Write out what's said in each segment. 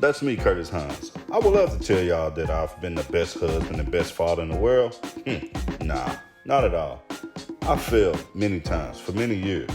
That's me, Curtis Hines. I would love to tell y'all that I've been the best husband and best father in the world. Nah, not at all. I failed many times for many years,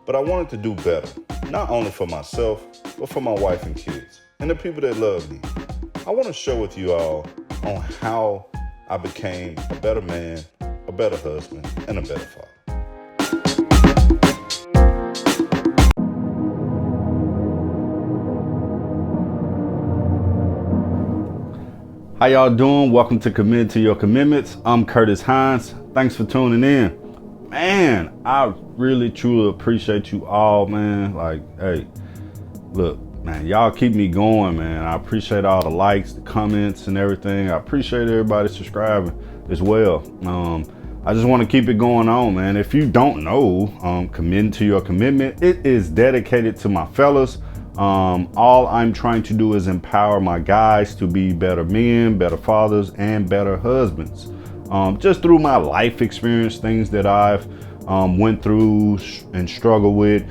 but I wanted to do better, not only for myself, but for my wife and kids, and the people that love me. I want to share with you all on how I became a better man, a better husband, and a better father. How y'all doing? Welcome to Commit to Your Commitments. I'm Curtis Hines. Thanks for tuning in. Man, I really truly appreciate you all, man. Like, hey, look, man, y'all keep me going, man. I appreciate all the likes, the comments, and everything. I appreciate everybody subscribing as well. I just want to keep it going on, man. If you don't know, Committing to Your Commitment, it is dedicated to my fellas. All I'm trying to do is empower my guys to be better men, better fathers, and better husbands. Just through my life experience, things that I've went through and struggled with.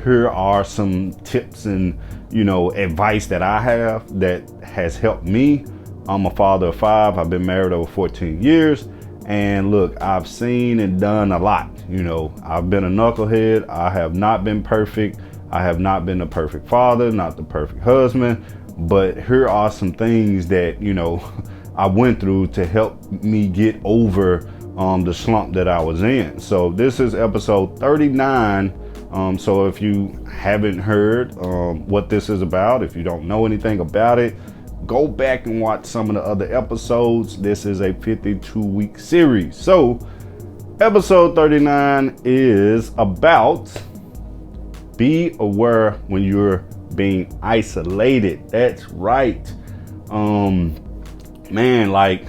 Here are some tips and, advice that I have that has helped me. I'm a father of 5. I've been married over 14 years. And look, I've seen and done a lot. I've been a knucklehead. I have not been perfect. I have not been the perfect father, not the perfect husband, but here are some things that, I went through to help me get over the slump that I was in. So this is episode 39. So if you haven't heard what this is about, if you don't know anything about it, go back and watch some of the other episodes. This is a 52-week series. So episode 39 is about be aware when you're being isolated. That's right. Man, like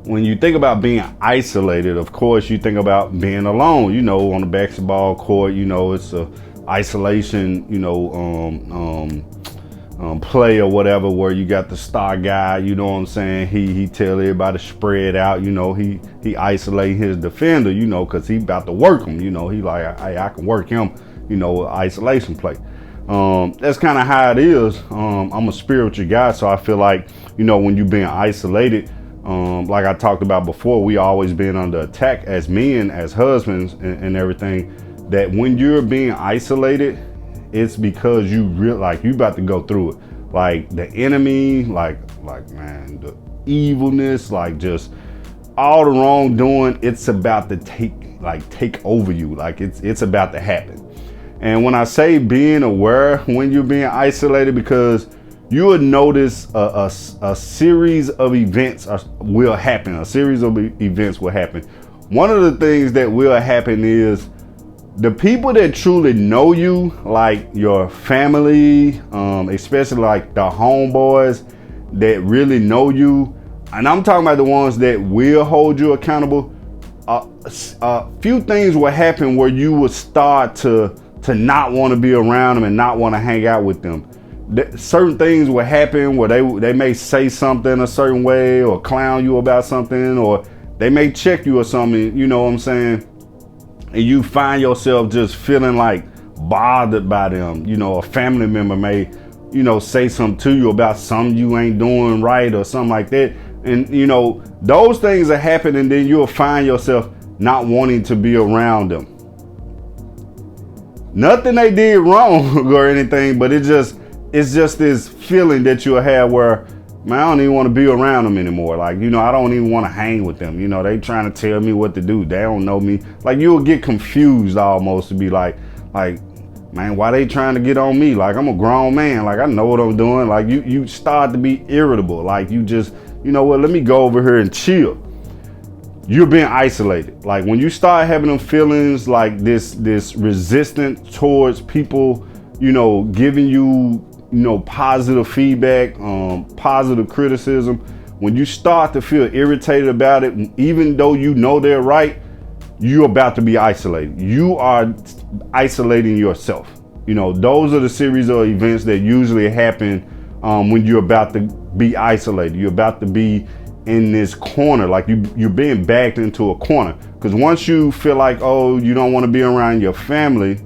when you think about being isolated, of course you think about being alone, on the basketball court, it's a isolation, play or whatever, where you got the star guy, you know what I'm saying? He tell everybody to spread out, he isolate his defender, cause he about to work him, he like, hey, I can work him. Isolation play. That's kind of how it is. I'm a spiritual guy, so I feel like, when you're being isolated, like I talked about before, we always been under attack as men, as husbands and everything, that when you're being isolated, it's because you you about to go through it. Like the enemy, like man, the evilness, like just all the wrongdoing, it's about to take over you. Like it's about to happen. And when I say being aware when you're being isolated, because you will notice a series of events will happen. A series of events will happen. One of the things that will happen is the people that truly know you, like your family, especially like the homeboys that really know you. And I'm talking about the ones that will hold you accountable. A few things will happen where you will start to not want to be around them and not want to hang out with them. Certain things will happen where they may say something a certain way or clown you about something, or they may check you or something, you know what I'm saying? And you find yourself just feeling like bothered by them. A family member may, say something to you about something you ain't doing right or something like that. And, those things are happening, and then you'll find yourself not wanting to be around them. Nothing they did wrong or anything, but it's just this feeling that you'll have where, man, I don't even want to be around them anymore. Like, I don't even want to hang with them. They trying to tell me what to do. They don't know me. Like, you'll get confused almost to be like, man, why they trying to get on me? Like, I'm a grown man. Like, I know what I'm doing. Like, you start to be irritable. Like, you just, what, let me go over here and chill. You're being isolated. Like when you start having them feelings like this resistance towards people, giving you, positive feedback, positive criticism, when you start to feel irritated about it, even though they're right, you're about to be isolated. You are isolating yourself. Those are the series of events that usually happen when you're about to be isolated. You're about to be in this corner, like you're being backed into a corner. Because once you feel like, oh, you don't want to be around your family,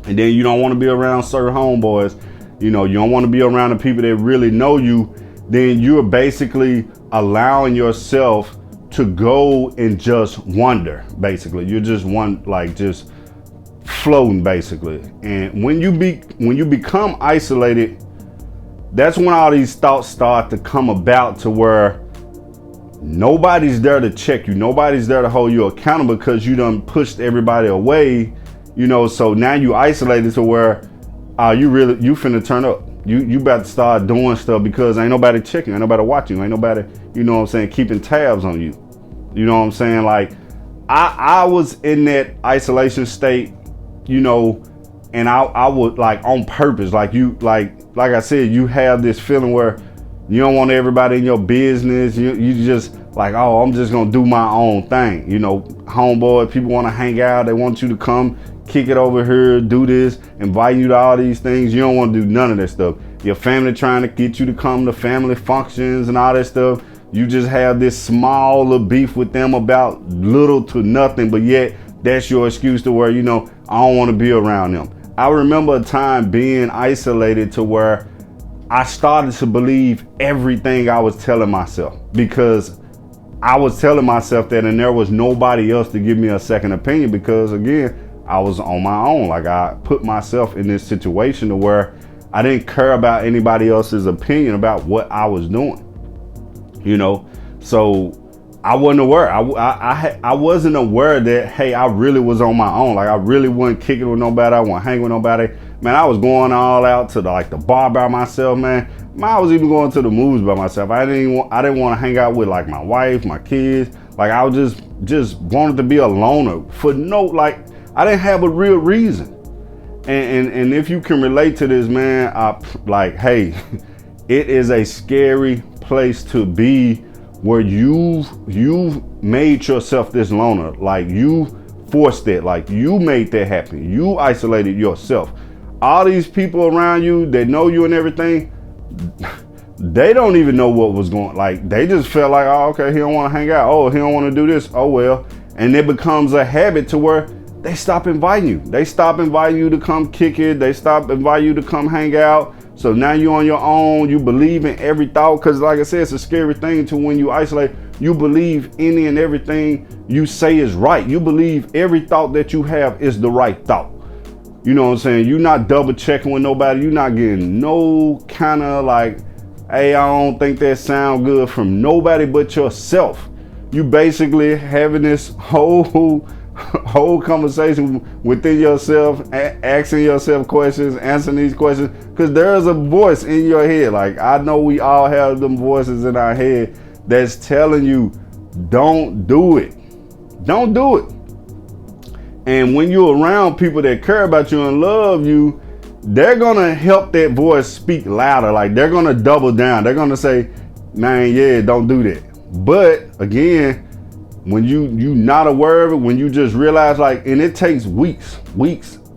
and then you don't want to be around certain homeboys, you know, you don't want to be around the people that really know you, then you're basically allowing yourself to go and just wonder. Basically, you're just just floating basically. And when you become isolated, that's when all these thoughts start to come about, to where nobody's there to check you, nobody's there to hold you accountable, because you done pushed everybody away, you know. So now you isolated to where you finna turn up. You about to start doing stuff because ain't nobody checking, ain't nobody watching, ain't nobody, you know what I'm saying, keeping tabs on you. You know what I'm saying? Like I was in that isolation state, you know, and I would, like, on purpose, like I said, you have this feeling where you don't want everybody in your business. You just like, oh, I'm just gonna do my own thing. You know, homeboy, people want to hang out. They want you to come kick it over here, do this, invite you to all these things. You don't want to do none of that stuff. Your family trying to get you to come to family functions and all that stuff. You just have this small little beef with them about little to nothing, but yet that's your excuse to where, you know, I don't want to be around them. I remember a time being isolated to where I started to believe everything I was telling myself, because I was telling myself that, and there was nobody else to give me a second opinion, because again, I was on my own. Like, I put myself in this situation to where I didn't care about anybody else's opinion about what I was doing, you know. So I wasn't aware. I wasn't aware that, hey, I really was on my own. Like, I really wasn't kicking with nobody. I wasn't hanging with nobody. Man, I was going all out to the bar by myself, man. I was even going to the movies by myself. I didn't want to hang out with, like, my wife, my kids. Like, I was just wanted to be a loner for I didn't have a real reason. And if you can relate to this, man, hey, it is a scary place to be, where you've made yourself this loner. Like, you forced it. Like, you made that happen. You isolated yourself. All these people around you that know you and everything, they don't even know what was going. Like, they just felt like, oh, okay, he don't want to hang out. Oh, he don't want to do this. Oh, well. And it becomes a habit to where they stop inviting you. They stop inviting you to come kick it. They stop inviting you to come hang out. So now you're on your own. You believe in every thought, because like I said, it's a scary thing to when you isolate. You believe any and everything you say is right. You believe every thought that you have is the right thought. You know what I'm saying? You're not double checking with nobody. You're not getting no kind of like, hey, I don't think that sound good from nobody but yourself. You basically having this whole conversation within yourself, asking yourself questions, answering these questions, because there's a voice in your head. Like, I know we all have them voices in our head that's telling you, don't do it. Don't do it. And when you're around people that care about you and love you, they're gonna help that voice speak louder. Like, they're gonna double down. They're gonna say, man, yeah, don't do that. But again, when you not aware of it, when you just realize, like, and it takes weeks,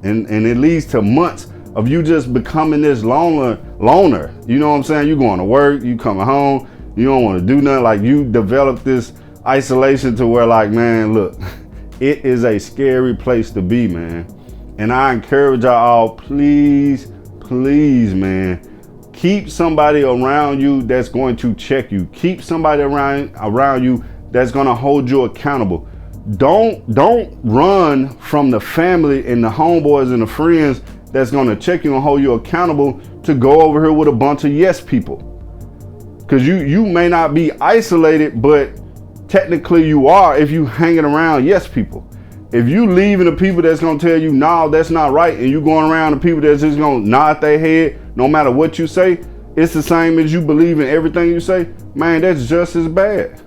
and it leads to months of you just becoming this loner. You know what I'm saying? You going to work, you coming home, you don't want to do nothing. Like, you develop this isolation to where, like, man, look, it is a scary place to be, man. And I encourage y'all, please, man, keep somebody around you that's going to check you. Keep somebody around you that's gonna hold you accountable. Don't run from the family and the homeboys and the friends that's gonna check you and hold you accountable to go over here with a bunch of yes people. Cause you may not be isolated, but technically you are if you hanging around yes people. If you leaving the people that's gonna tell you, no, that's not right, and you going around the people that's just gonna nod their head no matter what you say, it's the same as you believe in everything you say, man, that's just as bad.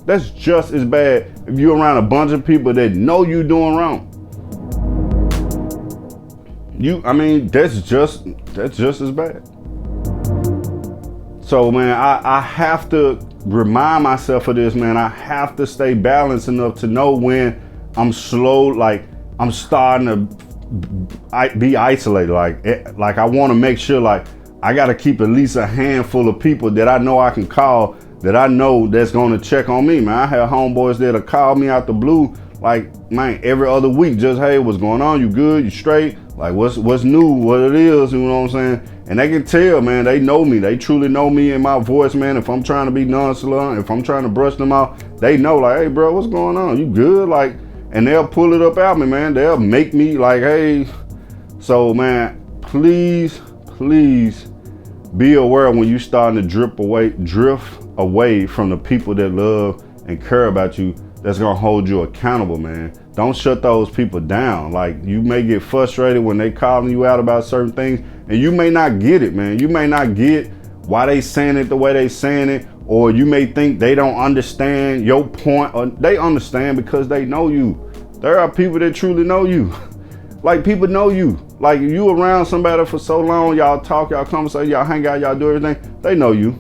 That's just as bad if you're around a bunch of people that know you doing wrong. That's just as bad. So, man, I have to remind myself of this, man. I have to stay balanced enough to know when I'm slow, like I'm starting to be isolated. Like I want to make sure, like, I got to keep at least a handful of people that I know I can call, that I know that's going to check on me, man. I have homeboys that'll call me out the blue, Like, man, every other week, just, hey, what's going on? You good? You straight? Like, what's new? What it is? You know what I'm saying? And they can tell, man. They know me. They truly know me and my voice, man. If I'm trying to be nonchalant, if I'm trying to brush them out, they know, like, hey, bro, what's going on? You good? Like, and they'll pull it up at me, man. They'll make me like, hey. So, man, please be aware when you starting to drift away from the people that love and care about you, that's gonna hold you accountable, man. Don't shut those people down. Like, you may get frustrated when they calling you out about certain things, and you may not get it, man. You may not get why they saying it the way they saying it, or you may think they don't understand your point, or they understand because they know you. There are people that truly know you. Like, people know you. Like, you around somebody for so long, y'all talk, y'all conversate, y'all hang out, y'all do everything. They know you.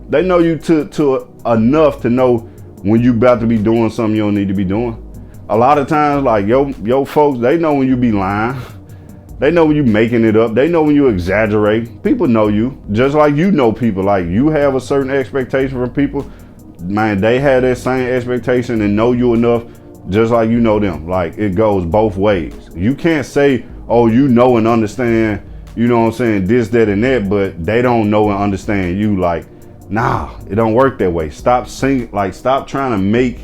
They know you to enough to know when you about to be doing something you don't need to be doing. A lot of times, like, yo folks, they know when you be lying. They know when you making it up. They know when you exaggerate. People know you, just like you know people. Like, you have a certain expectation from people. Man, they have that same expectation and know you enough, just like you know them. Like, it goes both ways. You can't say, oh, you know and understand, you know what I'm saying, this, that, and that, but they don't know and understand you. Like, nah, it don't work that way. Stop singing, like, stop trying to make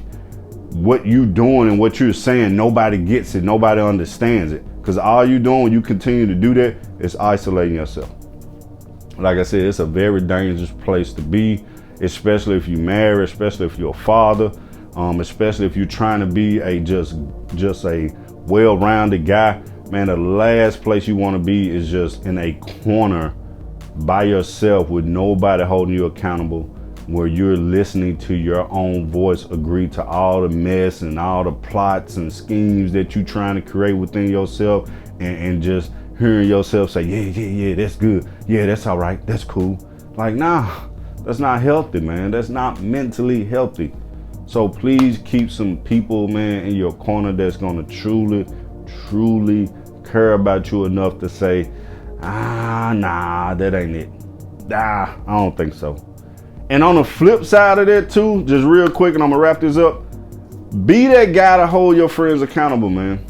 what you doing and what you're saying, nobody gets it, nobody understands it. Because all you doing when you continue to do that is isolating yourself. Like I said, it's a very dangerous place to be, especially if you're married, especially if you're a father, especially if you're trying to be a just a well-rounded guy. Man, the last place you want to be is just in a corner by yourself with nobody holding you accountable, where you're listening to your own voice agree to all the mess and all the plots and schemes that you're trying to create within yourself, and just hearing yourself say, yeah, that's good. Yeah, that's all right. That's cool. Like, nah, that's not healthy, man. That's not mentally healthy. So please keep some people, man, in your corner that's going to truly care about you enough to say, nah, that ain't it. I don't think so. And on the flip side of that too, just real quick, and I'm gonna wrap this up, be that guy to hold your friends accountable, man.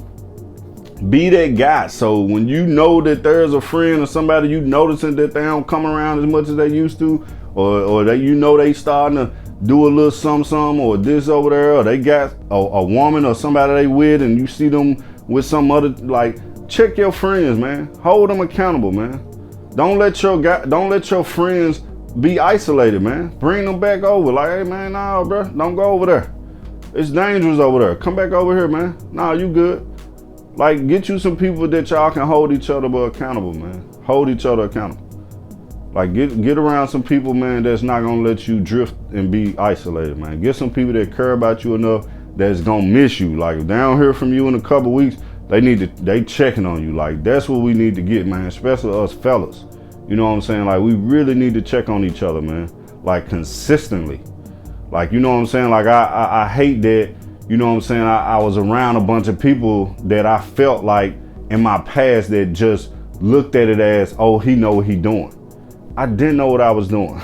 Be that guy. So when you know that there's a friend or somebody you noticing that they don't come around as much as they used to, or that you know they starting to do a little something, or this over there, or they got a woman or somebody they with, and you see them with some other, like, check your friends, man. Hold them accountable, man. Don't let your friends be isolated, man. Bring them back over. Like, hey, man, nah, bro, don't go over there. It's dangerous over there. Come back over here, man. Nah, you good. Like, get you some people that y'all can hold each other accountable, man. Hold each other accountable. Like, get around some people, man, that's not gonna let you drift and be isolated, man. Get some people that care about you enough that's gonna miss you. Like, if they don't hear from you in a couple weeks, they checking on you. Like, that's what we need to get, man, especially us fellas. You know what I'm saying? Like, we really need to check on each other, man. Like, consistently. Like, you know what I'm saying? Like, I hate that, you know what I'm saying? I was around a bunch of people that I felt like in my past that just looked at it as, oh, he know what he doing. I didn't know what I was doing.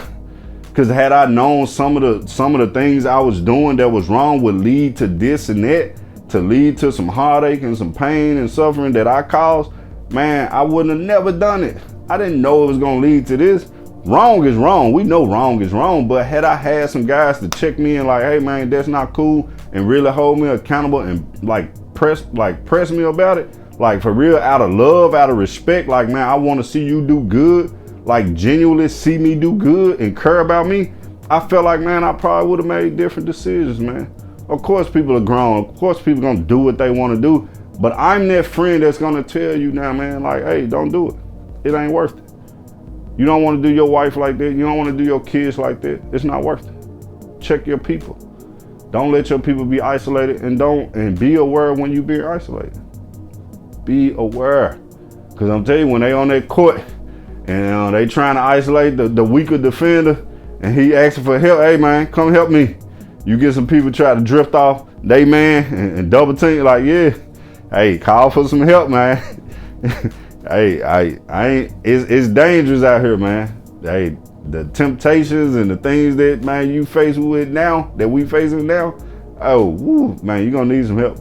Because had I known some of the things I was doing that was wrong would lead to this and that, to lead to some heartache and some pain and suffering that I caused, man, I wouldn't have never done it. I didn't know it was going to lead to this. Wrong is wrong. We know wrong is wrong. But had I had some guys to check me in, like, hey, man, that's not cool, and really hold me accountable and press me about it, like, for real, out of love, out of respect, like, man, I want to see you do good, like, genuinely see me do good and care about me, I felt like, man, I probably would have made different decisions, man. Of course, people are grown. Of course, people are going to do what they want to do. But I'm that friend that's going to tell you now, man, like, hey, don't do it. It ain't worth it. You don't want to do your wife like that. You don't want to do your kids like that. It's not worth it. Check your people. Don't let your people be isolated, and be aware when you being isolated. Be aware. Because I'm telling you, when they on that court and they trying to isolate the weaker defender and he asking for help, hey, man, come help me. You get some people try to drift off they man and double team, like, yeah, hey, call for some help, man. Hey, I ain't. It's dangerous out here, man. Hey, the temptations and the things that, man, you face with now, that we facing now. Oh, woo, man, you gonna need some help.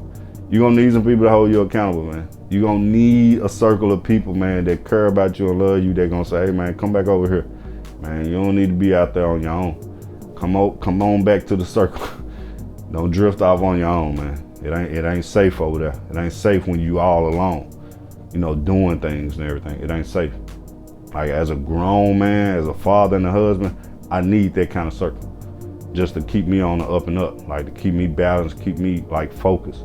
You're gonna need some people to hold you accountable, man. You're gonna need a circle of people, man, that care about you and love you. They're gonna say, hey, man, come back over here. Man, you don't need to be out there on your own. Come on back to the circle. Don't drift off on your own, man. It ain't safe over there. It ain't safe when you all alone, doing things and everything. It ain't safe. Like, as a grown man, as a father and a husband, I need that kind of circle just to keep me on the up and up, like to keep me balanced, keep me like focused.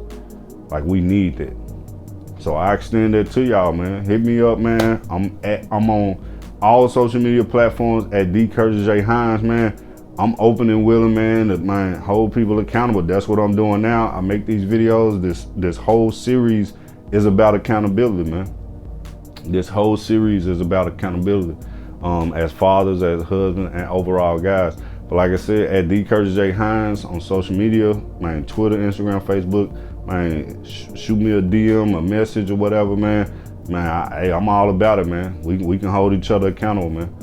Like, we need that. So I extend that to y'all, man. Hit me up, man. I'm on all social media platforms at D. Curtis J. Hines, man. I'm open and willing, man, to hold people accountable. That's what I'm doing now. I make these videos. This whole series is about accountability, man. This whole series is about accountability, as fathers, as husbands, and overall guys. But like I said, at D. Curtis J. Hines on social media, man, Twitter, Instagram, Facebook, man, shoot me a DM, a message or whatever, man. Man, I'm all about it, man. We can hold each other accountable, man.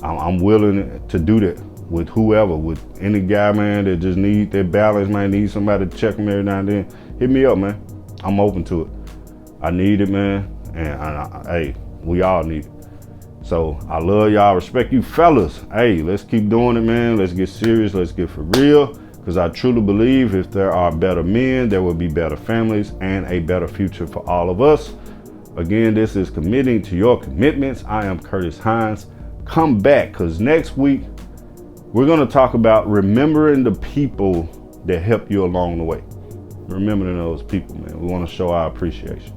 I'm willing to do that with whoever, with any guy, man, that just need that balance, man, need somebody to check them every now and then. Hit me up, man. I'm open to it. I need it, man. And hey, we all need it. So I love y'all, respect you fellas. Hey, let's keep doing it, man. Let's get serious, let's get for real. Because I truly believe if there are better men, there will be better families and a better future for all of us. Again, this is Committing to Your Commitments. I am Curtis Hines. Come back, because next week, we're going to talk about remembering the people that help you along the way. Remembering those people, man. We want to show our appreciation.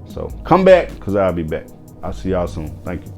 So come back, because I'll be back. I'll see y'all soon. Thank you.